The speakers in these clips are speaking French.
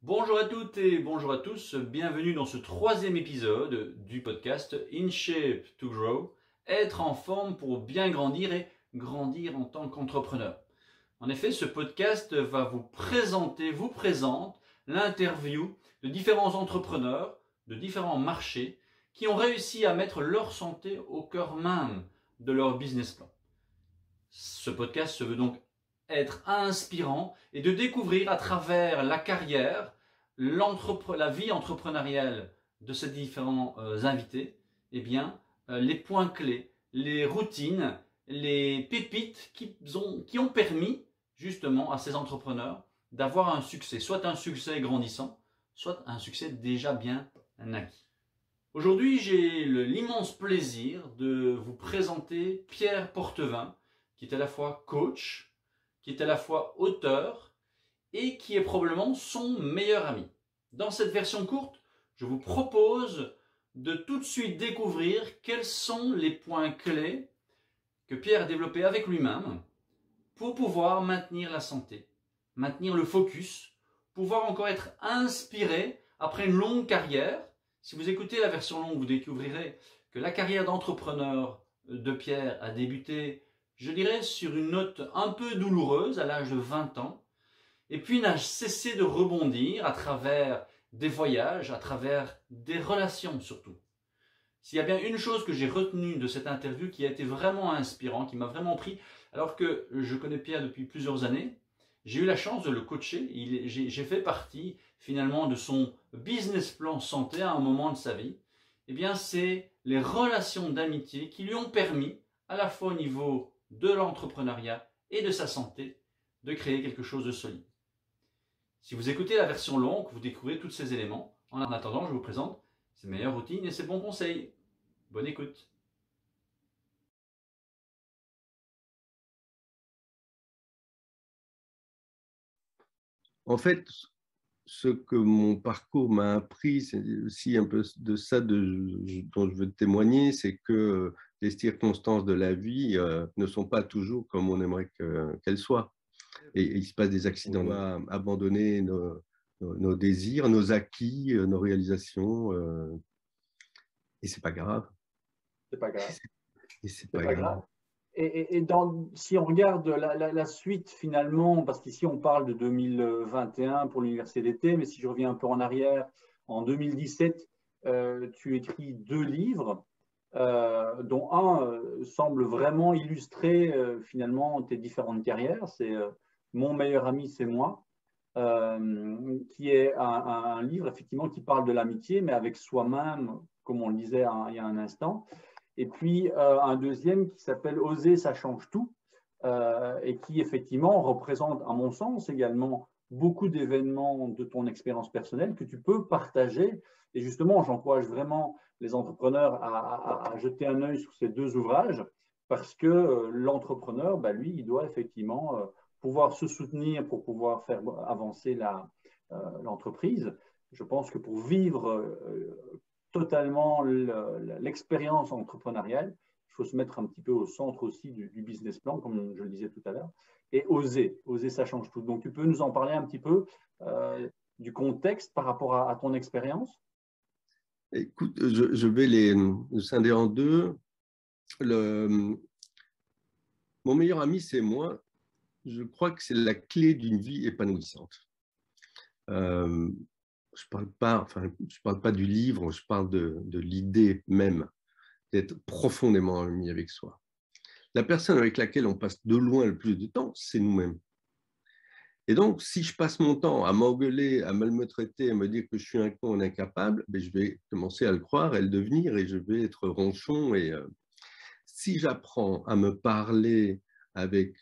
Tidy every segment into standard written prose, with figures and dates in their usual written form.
Bonjour à toutes et bonjour à tous, bienvenue dans ce troisième épisode du podcast In Shape to Grow, être en forme pour bien grandir et grandir en tant qu'entrepreneur. En effet, ce podcast va vous présente l'interview de différents entrepreneurs de différents marchés qui ont réussi à mettre leur santé au cœur même de leur business plan. Ce podcast se veut donc être inspirant et de découvrir à travers la carrière, la vie entrepreneuriale de ces différents invités, les points clés, les routines, les pépites qui ont permis justement à ces entrepreneurs d'avoir un succès, soit un succès grandissant, soit un succès déjà bien acquis. Aujourd'hui, j'ai l'immense plaisir de vous présenter Pierre Portevin, qui est à la fois coach, qui est à la fois auteur et qui est probablement son meilleur ami. Dans cette version courte, je vous propose de tout de suite découvrir quels sont les points clés que Pierre a développés avec lui-même pour pouvoir maintenir la santé, maintenir le focus, pouvoir encore être inspiré après une longue carrière. Si vous écoutez la version longue, vous découvrirez que la carrière d'entrepreneur de Pierre a débuté, je dirais, sur une note un peu douloureuse à l'âge de 20 ans, et puis n'a cessé de rebondir à travers des voyages, à travers des relations surtout. S'il y a bien une chose que j'ai retenue de cette interview qui a été vraiment inspirant, qui m'a vraiment pris, alors que je connais Pierre depuis plusieurs années, j'ai eu la chance de le coacher, j'ai fait partie finalement de son business plan santé à un moment de sa vie, c'est les relations d'amitié qui lui ont permis, à la fois au niveau de l'entrepreneuriat et de sa santé, de créer quelque chose de solide. Si vous écoutez la version longue, vous découvrez tous ces éléments. En attendant, je vous présente ses meilleures routines et ses bons conseils. Bonne écoute. En fait, ce que mon parcours m'a appris, c'est aussi un peu de ça dont je veux témoigner, c'est que les circonstances de la vie ne sont pas toujours comme on aimerait qu'elles soient. Et il se passe des accidents. On va abandonner nos désirs, nos acquis, nos réalisations, et c'est pas grave. C'est pas grave. Et c'est pas grave. Si on regarde la suite finalement, parce qu'ici on parle de 2021 pour l'université d'été, mais si je reviens un peu en arrière, en 2017, tu écris 2 livres, dont un semble vraiment illustrer finalement tes différentes carrières. C'est Mon meilleur ami, c'est moi, qui est un livre effectivement qui parle de l'amitié, mais avec soi-même, comme on le disait il y a un instant. Et puis un deuxième qui s'appelle Oser, ça change tout, et qui effectivement représente, à mon sens également, beaucoup d'événements de ton expérience personnelle que tu peux partager. Et justement, j'encourage vraiment les entrepreneurs à jeter un œil sur ces 2 ouvrages, parce que l'entrepreneur, lui, il doit effectivement pouvoir se soutenir pour pouvoir faire avancer l'entreprise. Je pense que pour vivre totalement l'expérience entrepreneuriale, il faut se mettre un petit peu au centre aussi du business plan, comme je le disais tout à l'heure, et oser, ça change tout. Donc, tu peux nous en parler un petit peu du contexte par rapport à ton expérience? Écoute, je vais les scinder en deux. Mon meilleur ami, c'est moi. Je crois que c'est la clé d'une vie épanouissante. Je parle pas du livre, je parle de l'idée même d'être profondément ami avec soi. La personne avec laquelle on passe de loin le plus de temps, c'est nous-mêmes. Et donc, si je passe mon temps à m'engueuler, à mal me traiter, à me dire que je suis un con, un incapable, je vais commencer à le croire, à le devenir, et je vais être ronchon. Et si j'apprends à me parler avec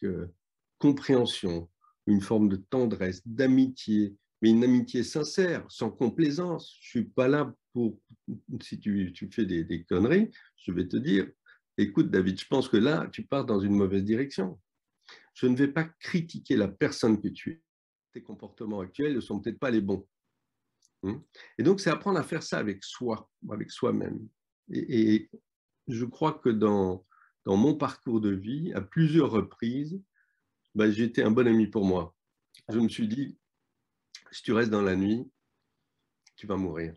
compréhension, une forme de tendresse, d'amitié, mais une amitié sincère, sans complaisance. Je ne suis pas là pour, si tu fais des conneries, je vais te dire, écoute David, je pense que là, tu pars dans une mauvaise direction. Je ne vais pas critiquer la personne que tu es. Tes comportements actuels ne sont peut-être pas les bons. Et donc, c'est apprendre à faire ça avec soi, avec soi-même. Et je crois que dans mon parcours de vie, à plusieurs reprises, j'ai été un bon ami pour moi. Je me suis dit, Si tu restes dans la nuit, tu vas mourir.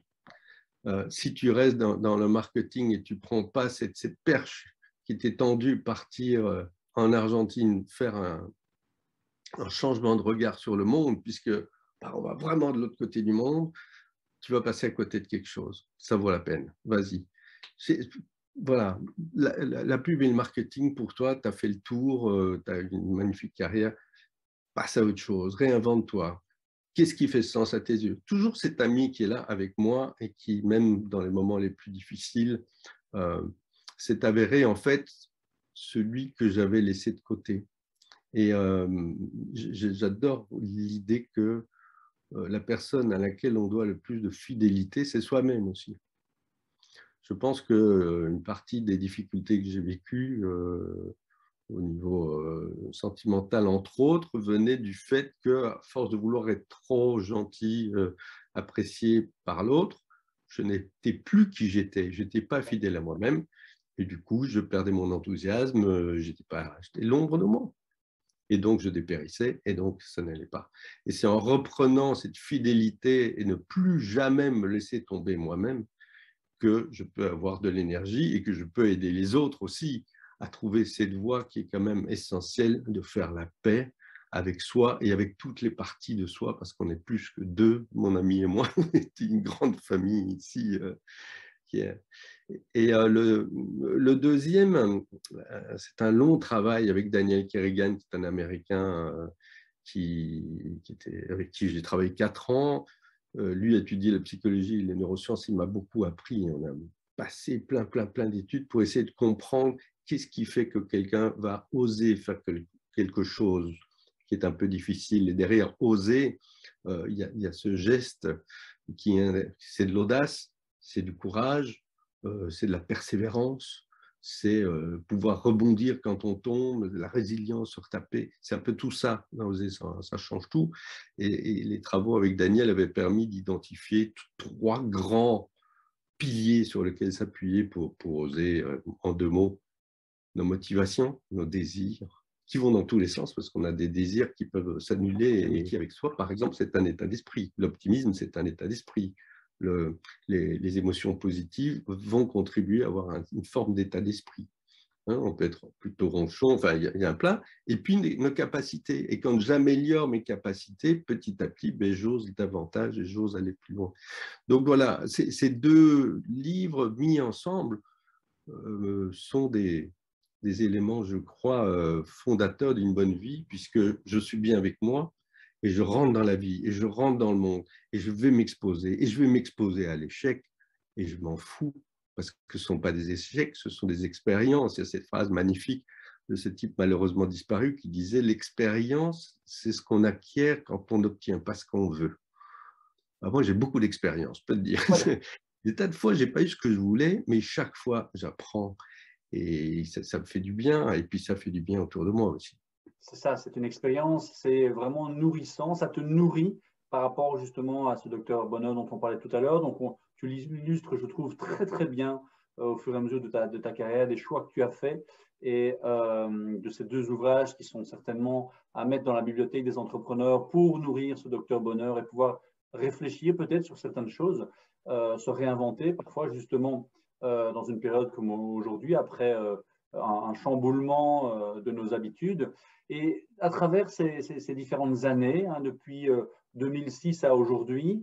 Si tu restes dans le marketing et tu ne prends pas cette perche qui t'est tendue, partir en Argentine, faire un changement de regard sur le monde, puisque on va vraiment de l'autre côté du monde, tu vas passer à côté de quelque chose. Ça vaut la peine. Vas-y. Voilà, la pub et le marketing, pour toi, tu as fait le tour, tu as une magnifique carrière. Passe à autre chose, réinvente-toi. Qu'est-ce qui fait sens à tes yeux? Toujours cet ami qui est là avec moi et qui, même dans les moments les plus difficiles, s'est avéré en fait celui que j'avais laissé de côté. Et j'adore l'idée que la personne à laquelle on doit le plus de fidélité, c'est soi-même aussi. Je pense qu'une partie des difficultés que j'ai vécues au niveau sentimental, entre autres, venait du fait qu'à force de vouloir être trop gentil, apprécié par l'autre, je n'étais plus qui j'étais. Je n'étais pas fidèle à moi-même. Et du coup, je perdais mon enthousiasme, j'étais l'ombre de moi. Et donc, je dépérissais, et donc, ça n'allait pas. Et c'est en reprenant cette fidélité et ne plus jamais me laisser tomber moi-même que je peux avoir de l'énergie et que je peux aider les autres aussi à trouver cette voie qui est quand même essentielle de faire la paix avec soi et avec toutes les parties de soi, parce qu'on est plus que deux, mon ami et moi, on est une grande famille ici. Et le deuxième, c'est un long travail avec Daniel Kerrigan, qui est un Américain avec qui j'ai travaillé 4 ans. Lui a étudié la psychologie et les neurosciences, il m'a beaucoup appris. On a passé plein d'études pour essayer de comprendre qu'est-ce qui fait que quelqu'un va oser faire quelque chose qui est un peu difficile. Et derrière oser, il y a ce geste c'est de l'audace, c'est du courage, c'est de la persévérance, c'est pouvoir rebondir quand on tombe, de la résilience, se retaper. C'est un peu tout ça, oser, ça change tout. Et les travaux avec Daniel avaient permis d'identifier 3 grands piliers sur lesquels s'appuyer pour oser, en 2 mots, nos motivations, nos désirs, qui vont dans tous les sens, parce qu'on a des désirs qui peuvent s'annuler et qui, avec soi, par exemple, c'est un état d'esprit. L'optimisme, c'est un état d'esprit. Les émotions positives vont contribuer à avoir une forme d'état d'esprit. On peut être plutôt ronchon, enfin, il y a un plein. Et puis, nos capacités. Et quand j'améliore mes capacités, petit à petit, j'ose davantage et j'ose aller plus loin. Donc voilà, ces 2 livres mis ensemble sont des éléments, je crois, fondateurs d'une bonne vie, puisque je suis bien avec moi et je rentre dans la vie et je rentre dans le monde et je vais m'exposer et je vais m'exposer à l'échec et je m'en fous parce que ce ne sont pas des échecs, ce sont des expériences. Il y a cette phrase magnifique de ce type malheureusement disparu qui disait « L'expérience, c'est ce qu'on acquiert quand on n'obtient pas ce qu'on veut ». Moi, j'ai beaucoup d'expérience, je peux te dire. Ouais. Des tas de fois, je n'ai pas eu ce que je voulais, mais chaque fois, j'apprends. Et ça me fait du bien, et puis ça fait du bien autour de moi aussi. C'est ça, c'est une expérience, c'est vraiment nourrissant, ça te nourrit par rapport justement à ce docteur Bonheur dont on parlait tout à l'heure. Donc, tu l'illustres, je trouve, très bien au fur et à mesure de ta carrière, des choix que tu as faits et de ces 2 ouvrages qui sont certainement à mettre dans la bibliothèque des entrepreneurs pour nourrir ce docteur Bonheur et pouvoir réfléchir peut-être sur certaines choses, se réinventer parfois justement dans une période comme aujourd'hui, après un chamboulement de nos habitudes. Et à travers ces différentes années, depuis 2006 à aujourd'hui,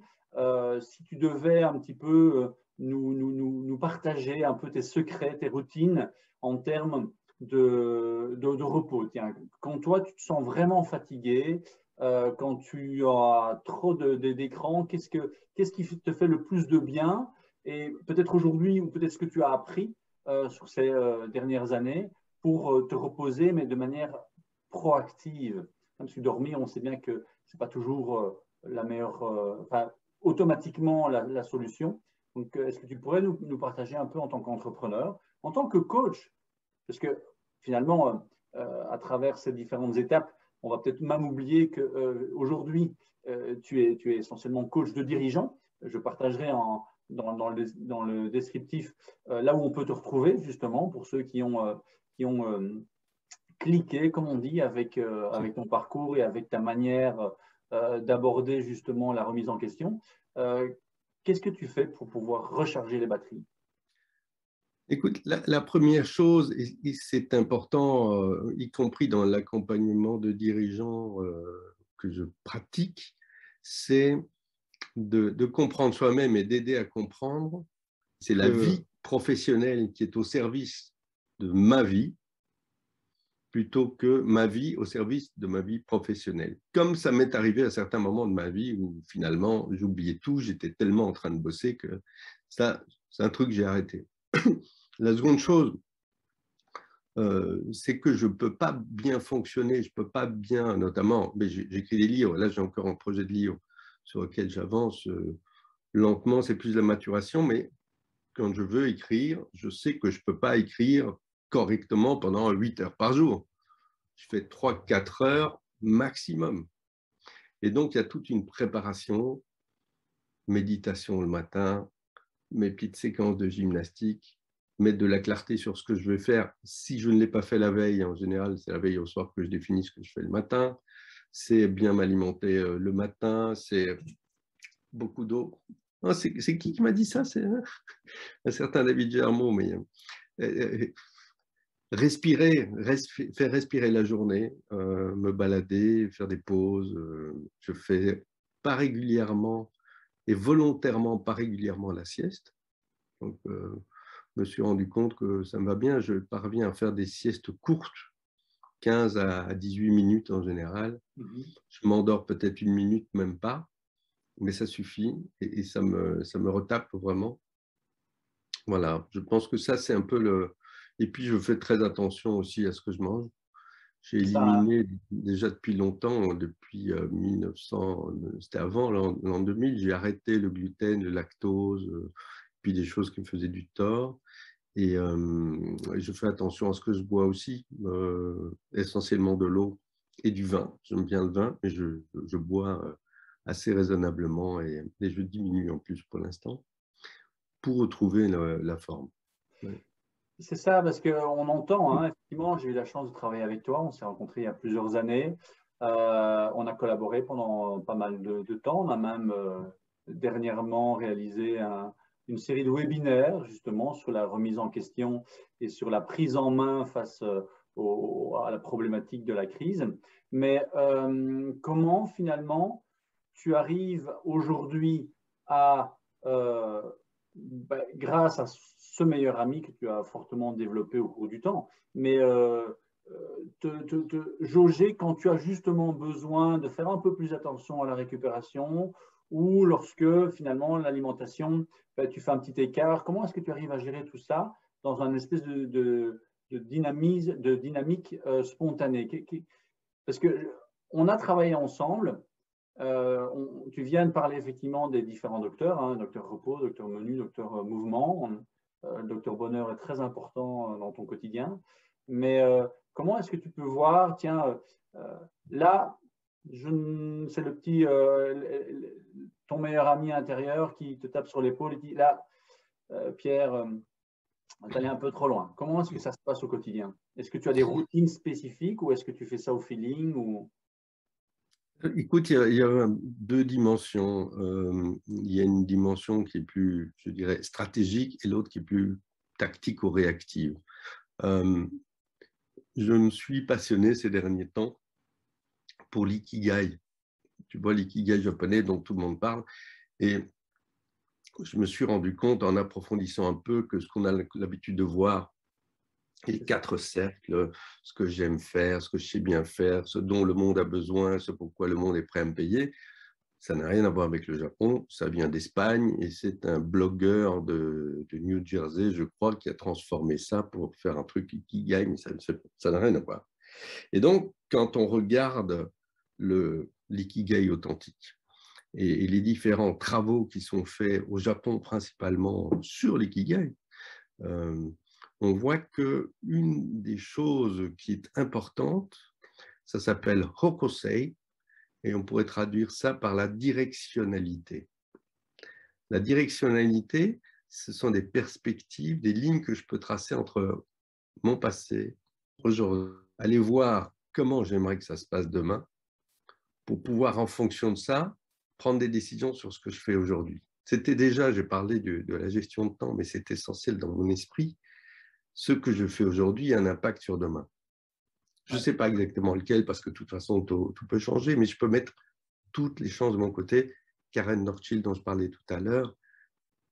si tu devais un petit peu nous partager un peu tes secrets, tes routines en termes de repos. Tiens, quand toi, tu te sens vraiment fatigué, quand tu as trop d'écran, qu'est-ce qui te fait le plus de bien? Et peut-être aujourd'hui, ou peut-être ce que tu as appris sur ces dernières années pour te reposer, mais de manière proactive. Parce que dormir, on sait bien que ce n'est pas toujours la meilleure, enfin, automatiquement la solution. Donc, est-ce que tu pourrais nous partager un peu en tant qu'entrepreneur, en tant que coach? Parce que finalement, à travers ces différentes étapes, on va peut-être même oublier qu'aujourd'hui, tu es essentiellement coach de dirigeants. Je partagerai dans le descriptif là où on peut te retrouver, justement, pour ceux qui ont cliqué, comme on dit, avec ton parcours et avec ta manière d'aborder justement la remise en question. Qu'est-ce que tu fais pour pouvoir recharger les batteries? Écoute, la première chose, et c'est important, y compris dans l'accompagnement de dirigeants que je pratique, c'est de comprendre soi-même et d'aider à comprendre. C'est la vie professionnelle qui est au service de ma vie, plutôt que ma vie au service de ma vie professionnelle. Comme ça m'est arrivé à certains moments de ma vie où finalement j'oubliais tout, j'étais tellement en train de bosser que ça, c'est un truc que j'ai arrêté. La seconde chose, c'est que je ne peux pas bien fonctionner, je ne peux pas bien, notamment, mais j'écris des livres, là j'ai encore un projet de livre sur lequel j'avance lentement, c'est plus la maturation, mais quand je veux écrire, je sais que je ne peux pas écrire correctement pendant 8 heures par jour. Je fais 3-4 heures maximum. Et donc, il y a toute une préparation, méditation le matin, mes petites séquences de gymnastique, mettre de la clarté sur ce que je vais faire. Si je ne l'ai pas fait la veille, en général, c'est la veille au soir que je définis ce que je fais le matin. C'est bien m'alimenter le matin, c'est beaucoup d'eau. Oh, c'est qui m'a dit ça? C'est un certain David Germeau, mais respirer, faire respirer la journée, me balader, faire des pauses. Je fais pas régulièrement et volontairement pas régulièrement la sieste. Donc, je me suis rendu compte que ça me va bien. Je parviens à faire des siestes courtes, 15 à 18 minutes en général. Je m'endors peut-être 1 minute, même pas, mais ça suffit et ça me retape vraiment. Voilà, je pense que ça, c'est un peu le... Et puis, je fais très attention aussi à ce que je mange. J'ai éliminé déjà depuis longtemps, depuis 1900, c'était avant l'an 2000, j'ai arrêté le gluten, le lactose, puis des choses qui me faisaient du tort. Et je fais attention à ce que je bois aussi, essentiellement de l'eau et du vin. J'aime bien le vin, mais je bois assez raisonnablement et je diminue en plus pour l'instant pour retrouver la forme. Ouais. C'est ça, parce qu'on entend, hein, effectivement, j'ai eu la chance de travailler avec toi, on s'est rencontrés il y a plusieurs années, on a collaboré pendant pas mal de temps, on a même dernièrement réalisé une série de webinaires justement sur la remise en question et sur la prise en main face à la problématique de la crise. Mais comment finalement tu arrives aujourd'hui à, grâce à ce meilleur ami que tu as fortement développé au cours du temps, mais te jauger quand tu as justement besoin de faire un peu plus attention à la récupération ou lorsque finalement l'alimentation, tu fais un petit écart. Comment est-ce que tu arrives à gérer tout ça dans un espèce de dynamique spontanée? Parce qu'on a travaillé ensemble. Tu viens de parler effectivement des différents docteurs, hein, docteur repos, docteur menu, docteur mouvement. Docteur bonheur est très important dans ton quotidien. Mais comment est-ce que tu peux voir, tiens, là, c'est le petit, ton meilleur ami intérieur qui te tape sur l'épaule et dit, là, Pierre, tu allé un peu trop loin. Comment est-ce que ça se passe au quotidien? Est-ce que tu as des routines spécifiques ou est-ce que tu fais ça au feeling ou... Écoute, il y a 2 dimensions. Il y a une dimension qui est plus, je dirais, stratégique et l'autre qui est plus tactique ou réactive. Je me suis passionné ces derniers temps pour l'ikigai. Tu vois, l'ikigai japonais dont tout le monde parle. Et je me suis rendu compte en approfondissant un peu que ce qu'on a l'habitude de voir, les 4 cercles, ce que j'aime faire, ce que je sais bien faire, ce dont le monde a besoin, ce pourquoi le monde est prêt à me payer, ça n'a rien à voir avec le Japon, ça vient d'Espagne et c'est un blogueur de New Jersey, je crois, qui a transformé ça pour faire un truc ikigai, mais ça n'a rien à voir. Et donc, quand on regarde l'ikigai authentique et les différents travaux qui sont faits au Japon principalement sur l'ikigai, on voit qu'une des choses qui est importante, ça s'appelle Hokosei, et on pourrait traduire ça par la directionnalité. La directionnalité, ce sont des perspectives, des lignes que je peux tracer entre mon passé, aujourd'hui, aller voir comment j'aimerais que ça se passe demain, pour pouvoir, en fonction de ça, prendre des décisions sur ce que je fais aujourd'hui. C'était déjà, j'ai parlé de la gestion de temps, mais c'est essentiel dans mon esprit. Ce que je fais aujourd'hui a un impact sur demain. Je ne sais pas exactement lequel, parce que de toute façon, tout peut changer, mais je peux mettre toutes les chances de mon côté. Karen Northchild, dont je parlais tout à l'heure,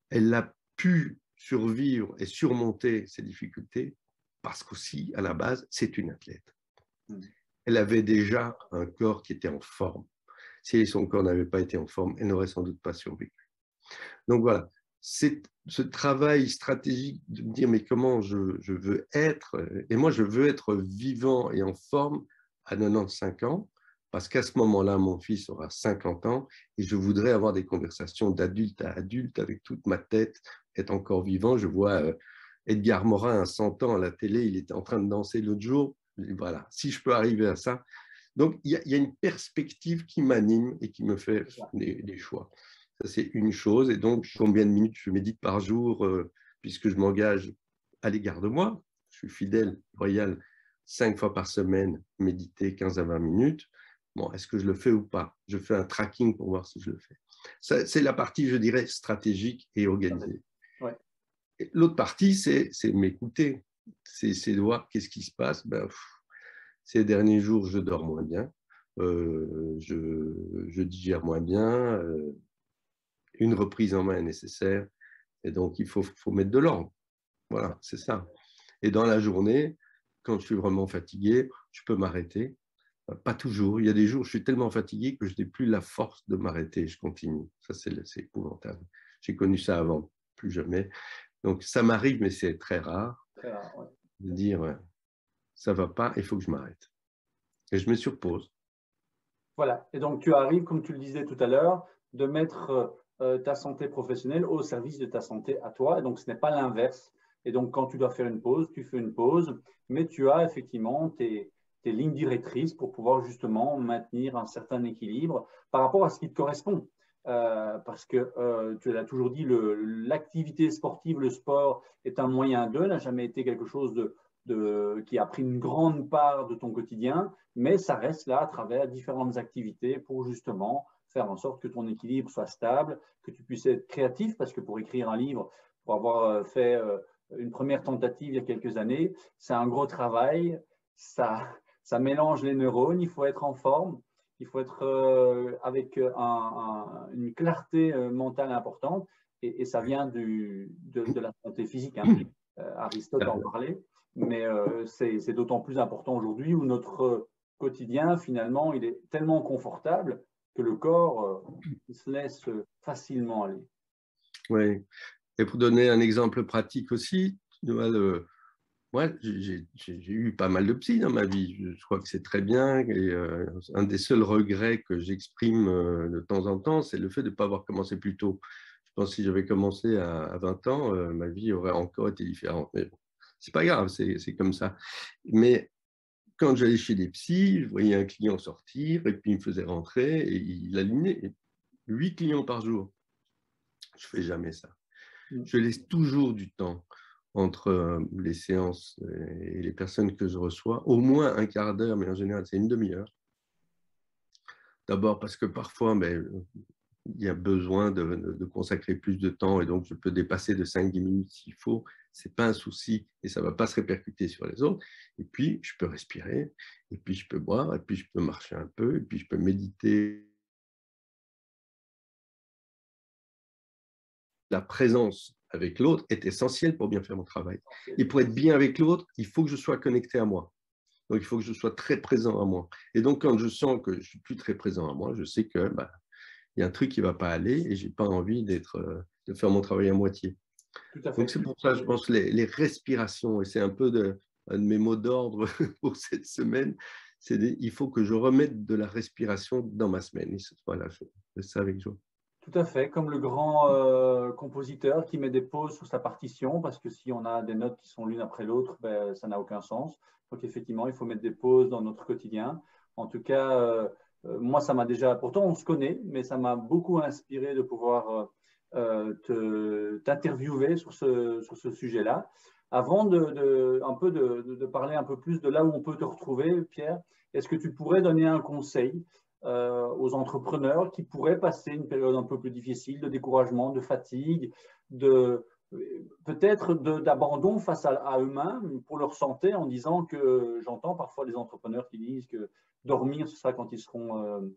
elle a pu survivre et surmonter ces difficultés parce qu'aussi, à la base, c'est une athlète. Elle avait déjà un corps qui était en forme. Si son corps n'avait pas été en forme, elle n'aurait sans doute pas survécu. Donc voilà, c'est ce travail stratégique de me dire mais comment je veux être, et moi je veux être vivant et en forme à 95 ans, parce qu'à ce moment-là, mon fils aura 50 ans et je voudrais avoir des conversations d'adulte à adulte avec toute ma tête, être encore vivant. Je vois Edgar Morin à 100 ans à la télé, il était en train de danser l'autre jour. Voilà, si je peux arriver à ça. Donc, il y a une perspective qui m'anime et qui me fait des choix. Ça, c'est une chose. Et donc, combien de minutes je médite par jour, puisque je m'engage à l'égard de moi. Je suis fidèle, loyal, 5 fois par semaine, méditer 15 à 20 minutes. Bon, est-ce que je le fais ou pas? Je fais un tracking pour voir si je le fais. C'est la partie, je dirais, stratégique et organisée. Ouais. L'autre partie, c'est m'écouter. C'est de voir qu'est-ce qui se passe. Ces derniers jours, je dors moins bien, je digère moins bien, une reprise en main est nécessaire, et donc il faut mettre de l'ordre. Voilà, c'est ça. Et dans la journée, quand je suis vraiment fatigué, je peux m'arrêter. Pas toujours. Il y a des jours où je suis tellement fatigué que je n'ai plus la force de m'arrêter. Je continue. Ça, c'est épouvantable. J'ai connu ça avant, plus jamais. Donc, ça m'arrive, mais c'est très rare. Très rare, ouais. De dire, ça ne va pas, il faut que je m'arrête. Et je me surpose. Voilà. Et donc, tu arrives, comme tu le disais tout à l'heure, de mettre ta santé professionnelle au service de ta santé à toi. Et donc, ce n'est pas l'inverse. Et donc, quand tu dois faire une pause, tu fais une pause, mais tu as effectivement tes lignes directrices pour pouvoir justement maintenir un certain équilibre par rapport à ce qui te correspond. Parce que tu l'as toujours dit, l'activité sportive, le sport est un moyen d'eux, n'a jamais été quelque chose qui a pris une grande part de ton quotidien, mais ça reste là à travers différentes activités pour justement faire en sorte que ton équilibre soit stable, que tu puisses être créatif, parce que pour écrire un livre, pour avoir fait une première tentative il y a quelques années, c'est un gros travail, ça mélange les neurones, il faut être en forme, il faut être avec une clarté mentale importante, et ça vient de la santé physique. Hein. Aristote en parlait, mais c'est d'autant plus important aujourd'hui où notre quotidien, finalement, il est tellement confortable que le corps se laisse facilement aller. Oui. Et pour donner un exemple pratique aussi, moi, j'ai eu pas mal de psy dans ma vie. Je crois que c'est très bien. Et un des seuls regrets que j'exprime de temps en temps, c'est le fait de ne pas avoir commencé plus tôt. Je pense que si j'avais commencé à 20 ans, ma vie aurait encore été différente. Mais bon, c'est pas grave, c'est comme ça. Mais quand j'allais chez des psys, je voyais un client sortir et puis il me faisait rentrer et il alignait 8 clients par jour. Je fais jamais ça. Je laisse toujours du temps entre les séances et les personnes que je reçois, au moins un quart d'heure, mais en général, c'est une demi-heure. D'abord parce que parfois, il y a besoin de consacrer plus de temps et donc je peux dépasser de 5-10 minutes s'il faut. Ce n'est pas un souci et ça ne va pas se répercuter sur les autres. Et puis, je peux respirer, et puis je peux boire, et puis je peux marcher un peu, et puis je peux méditer. La présence avec l'autre est essentielle pour bien faire mon travail. Et pour être bien avec l'autre, il faut que je sois connecté à moi. Donc, il faut que je sois très présent à moi. Et donc, quand je sens que je ne suis plus très présent à moi, je sais que il y a un truc qui ne va pas aller et je n'ai pas envie de faire mon travail à moitié. Tout à fait. Donc, c'est pour ça, je pense, les respirations, et c'est un peu un de mes mots d'ordre pour cette semaine, il faut que je remette de la respiration dans ma semaine. Et voilà, je fais ça avec joie. Tout à fait, comme le grand compositeur qui met des pauses sur sa partition, parce que si on a des notes qui sont l'une après l'autre, ça n'a aucun sens. Donc effectivement, il faut mettre des pauses dans notre quotidien. En tout cas, moi, ça m'a déjà, pourtant on se connaît, mais ça m'a beaucoup inspiré de pouvoir t'interviewer sur ce sujet-là. Avant de parler un peu plus de là où on peut te retrouver, Pierre, est-ce que tu pourrais donner un conseil aux entrepreneurs qui pourraient passer une période un peu plus difficile de découragement, de fatigue, peut-être d'abandon face à eux-mêmes pour leur santé, en disant que j'entends parfois des entrepreneurs qui disent que dormir, ce sera quand ils seront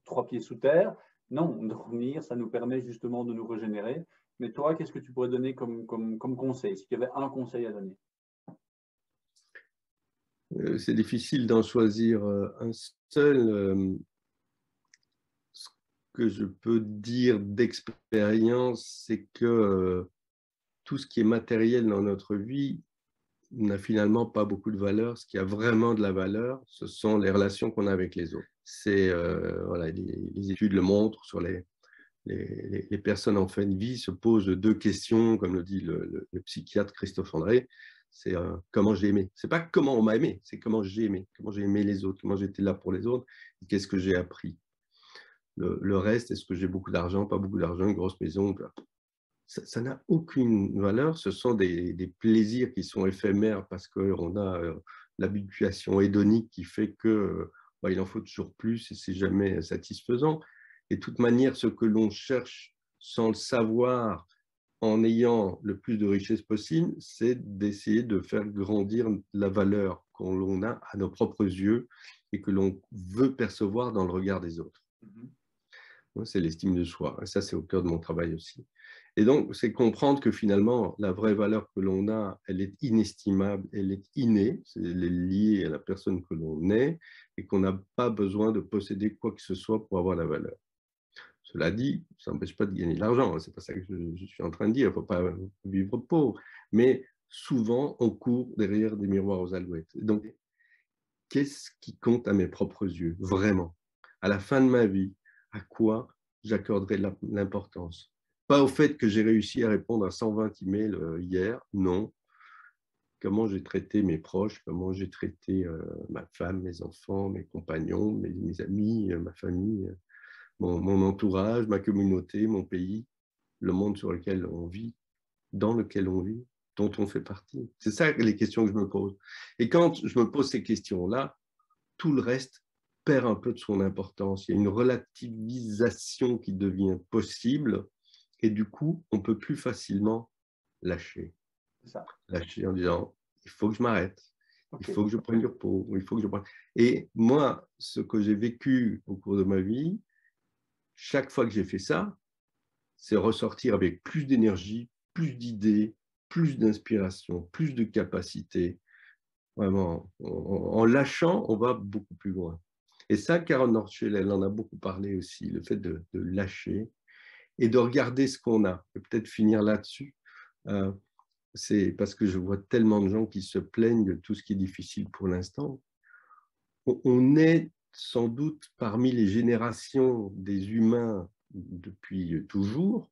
3 pieds sous terre. Non, dormir, ça nous permet justement de nous régénérer. Mais toi, qu'est-ce que tu pourrais donner comme conseil, si tu avais un conseil à donner? C'est difficile d'en choisir un seul. Ce que je peux dire d'expérience, c'est que tout ce qui est matériel dans notre vie n'a finalement pas beaucoup de valeur. Ce qui a vraiment de la valeur, ce sont les relations qu'on a avec les autres. Voilà, les études le montrent sur les personnes en fin de vie se posent 2 questions, comme le dit le psychiatre Christophe André. C'est comment j'ai aimé. C'est pas comment on m'a aimé, c'est comment j'ai aimé les autres, comment j'étais là pour les autres, et qu'est-ce que j'ai appris. Le reste, est-ce que j'ai beaucoup d'argent, pas beaucoup d'argent, une grosse maison, ça n'a aucune valeur. Ce sont des plaisirs qui sont éphémères parce qu'on a l'habituation hédonique qui fait que il en faut toujours plus et c'est jamais satisfaisant. Et de toute manière, ce que l'on cherche sans le savoir, en ayant le plus de richesse possible, c'est d'essayer de faire grandir la valeur qu'on a à nos propres yeux et que l'on veut percevoir dans le regard des autres. C'est l'estime de soi. Et ça, c'est au cœur de mon travail aussi. Et donc, c'est comprendre que finalement, la vraie valeur que l'on a, elle est inestimable, elle est innée, elle est liée à la personne que l'on est et qu'on n'a pas besoin de posséder quoi que ce soit pour avoir la valeur. Cela dit, ça n'empêche pas de gagner de l'argent, c'est pas ça que je suis en train de dire, il ne faut pas vivre pauvre, mais souvent on court derrière des miroirs aux alouettes. Donc, qu'est-ce qui compte à mes propres yeux, vraiment? À la fin de ma vie, à quoi j'accorderai l'importance? Pas au fait que j'ai réussi à répondre à 120 emails hier, non. Comment j'ai traité mes proches, comment j'ai traité ma femme, mes enfants, mes compagnons, mes amis, ma famille, mon entourage, ma communauté, mon pays, le monde sur lequel on vit, dans lequel on vit, dont on fait partie. C'est ça les questions que je me pose. Et quand je me pose ces questions-là, tout le reste perd un peu de son importance. Il y a une relativisation qui devient possible et du coup, on peut plus facilement lâcher. Lâcher en disant, il faut que je m'arrête, il faut que je prenne du repos, il faut que je prenne... Et moi, ce que j'ai vécu au cours de ma vie, chaque fois que j'ai fait ça, c'est ressortir avec plus d'énergie, plus d'idées, plus d'inspiration, plus de capacité. Vraiment, en lâchant, on va beaucoup plus loin. Et ça, Karen Northschild, elle en a beaucoup parlé aussi, le fait de lâcher et de regarder ce qu'on a. Et peut-être finir là-dessus. C'est parce que je vois tellement de gens qui se plaignent de tout ce qui est difficile pour l'instant. On est sans doute parmi les générations des humains depuis toujours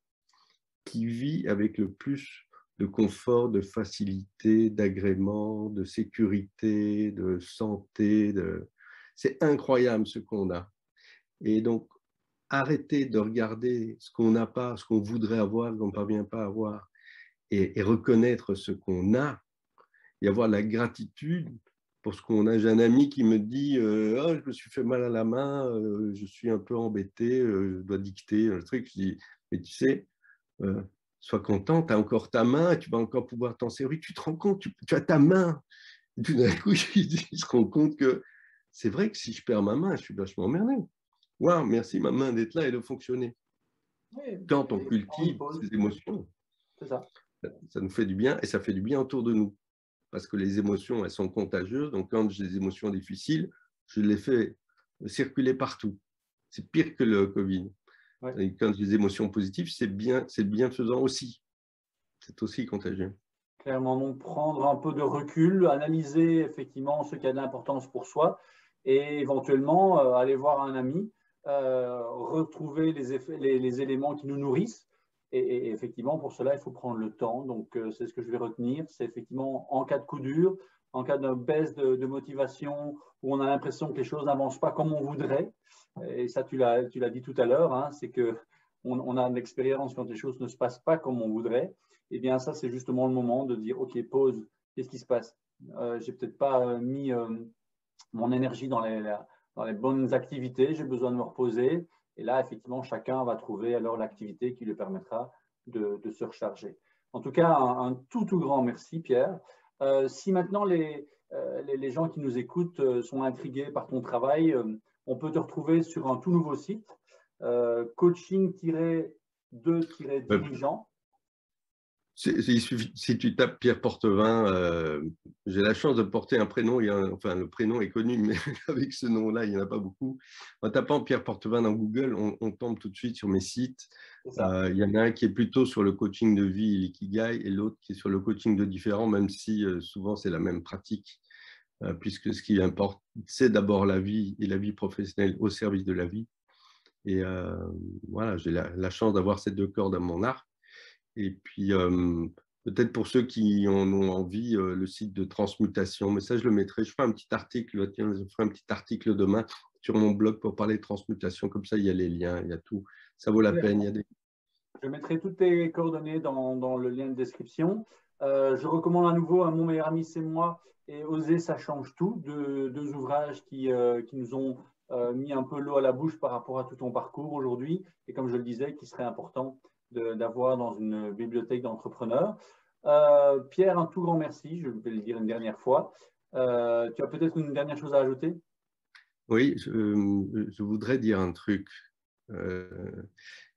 qui vit avec le plus de confort, de facilité, d'agrément, de sécurité, de santé. C'est incroyable ce qu'on a. Et donc, arrêter de regarder ce qu'on n'a pas, ce qu'on voudrait avoir, qu'on ne parvient pas à avoir, et reconnaître ce qu'on a, et avoir la gratitude pour ce qu'on a. J'ai un ami qui me dit oh, je me suis fait mal à la main, je suis un peu embêté, je dois dicter un truc. Je dis, mais tu sais, sois content, tu as encore ta main, tu vas encore pouvoir t'en servir. Tu te rends compte, tu as ta main. Et tout d'un coup, il se rend compte que c'est vrai que si je perds ma main, je suis vachement emmerdé. Waouh, merci ma main d'être là et de fonctionner. Oui, quand on cultive ces émotions, ça nous fait du bien et ça fait du bien autour de nous. Parce que les émotions, elles sont contagieuses. Donc, quand j'ai des émotions difficiles, je les fais circuler partout. C'est pire que le Covid. Ouais. Et quand j'ai des émotions positives, c'est bienfaisant aussi. C'est aussi contagieux. Clairement, donc prendre un peu de recul, analyser effectivement ce qui a de l'importance pour soi et éventuellement aller voir un ami, retrouver les éléments qui nous nourrissent. Et effectivement, pour cela, il faut prendre le temps. Donc, c'est ce que je vais retenir. C'est effectivement en cas de coup dur, en cas de baisse de motivation, où on a l'impression que les choses n'avancent pas comme on voudrait. Et ça, tu l'as dit tout à l'heure, hein, c'est qu'on a l'expérience quand les choses ne se passent pas comme on voudrait. Eh bien, ça, c'est justement le moment de dire, OK, pause, qu'est-ce qui se passe? J'ai peut-être pas mis mon énergie dans dans les bonnes activités, j'ai besoin de me reposer. Et là, effectivement, chacun va trouver alors l'activité qui lui permettra de se recharger. En tout cas, un tout grand merci, Pierre. Si maintenant les gens qui nous écoutent sont intrigués par ton travail, on peut te retrouver sur un tout nouveau site, coaching-2-dirigeant. Il suffit, si tu tapes Pierre Portevin, j'ai la chance de porter un prénom, enfin le prénom est connu, mais avec ce nom-là, il n'y en a pas beaucoup. En tapant Pierre Portevin dans Google, on tombe tout de suite sur mes sites. Il y en a un qui est plutôt sur le coaching de vie, l'ikigai, et l'autre qui est sur le coaching de différents, même si souvent c'est la même pratique, puisque ce qui importe, c'est d'abord la vie et la vie professionnelle au service de la vie. Et voilà, j'ai la chance d'avoir ces deux cordes à mon arc. Et puis, peut-être pour ceux qui en ont envie, le site de transmutation, mais ça, je le mettrai. Je ferai un petit article, tiens, je ferai un petit article demain sur mon blog pour parler de transmutation. Comme ça, il y a les liens, il y a tout. Ça vaut la peine. Je mettrai toutes tes coordonnées dans le lien de description. Je recommande à nouveau Mon meilleur ami, c'est moi et Oser, ça change tout, deux ouvrages qui nous ont mis un peu l'eau à la bouche par rapport à tout ton parcours aujourd'hui. Et comme je le disais, qui serait important d'avoir dans une bibliothèque d'entrepreneurs. Pierre, un tout grand merci, je vais le dire une dernière fois. Tu as peut-être une dernière chose à ajouter? Oui, je voudrais dire un truc.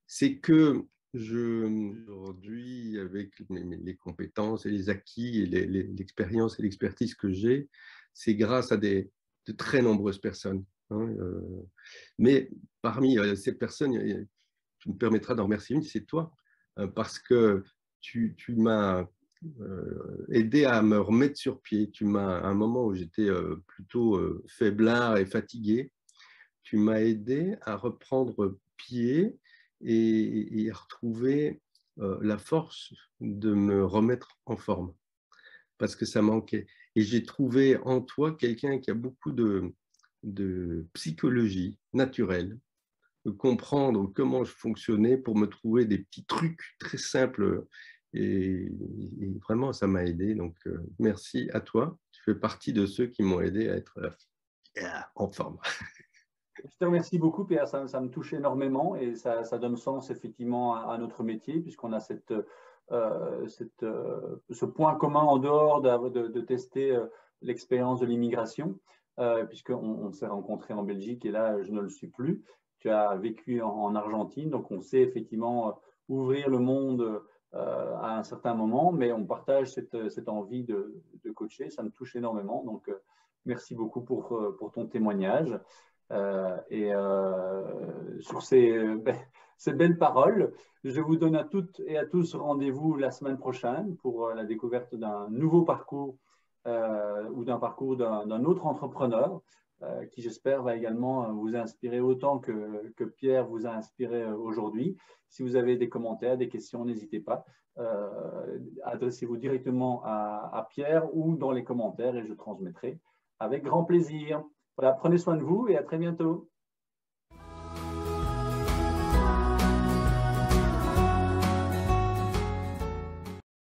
C'est que aujourd'hui, avec les compétences et les acquis et l'expérience et l'expertise que j'ai, c'est grâce à de très nombreuses personnes. Hein, mais parmi ces personnes, tu me permettras d'en remercier une, c'est toi, parce que tu m'as aidé à me remettre sur pied. À un moment où j'étais plutôt faiblard et fatigué, tu m'as aidé à reprendre pied et à retrouver la force de me remettre en forme, parce que ça manquait. Et j'ai trouvé en toi quelqu'un qui a beaucoup de psychologie naturelle, de comprendre comment je fonctionnais pour me trouver des petits trucs très simples. Et vraiment, ça m'a aidé. Donc, merci à toi. Tu fais partie de ceux qui m'ont aidé à être en forme. Je te remercie beaucoup, Pierre. Ça me touche énormément et ça donne sens effectivement à notre métier, puisqu'on a ce point commun en dehors de tester l'expérience de l'immigration, puisqu'on s'est rencontrés en Belgique et là, je ne le suis plus. Tu as vécu en Argentine, donc on sait effectivement ouvrir le monde à un certain moment, mais on partage cette envie de coacher. Ça me touche énormément. Donc, merci beaucoup pour ton témoignage. Sur ces belles paroles, je vous donne à toutes et à tous rendez-vous la semaine prochaine pour la découverte d'un nouveau parcours ou d'un parcours d'un autre entrepreneur qui, j'espère, va également vous inspirer autant que Pierre vous a inspiré aujourd'hui. Si vous avez des commentaires, des questions, n'hésitez pas. Adressez-vous directement à Pierre ou dans les commentaires et je transmettrai avec grand plaisir. Voilà, prenez soin de vous et à très bientôt.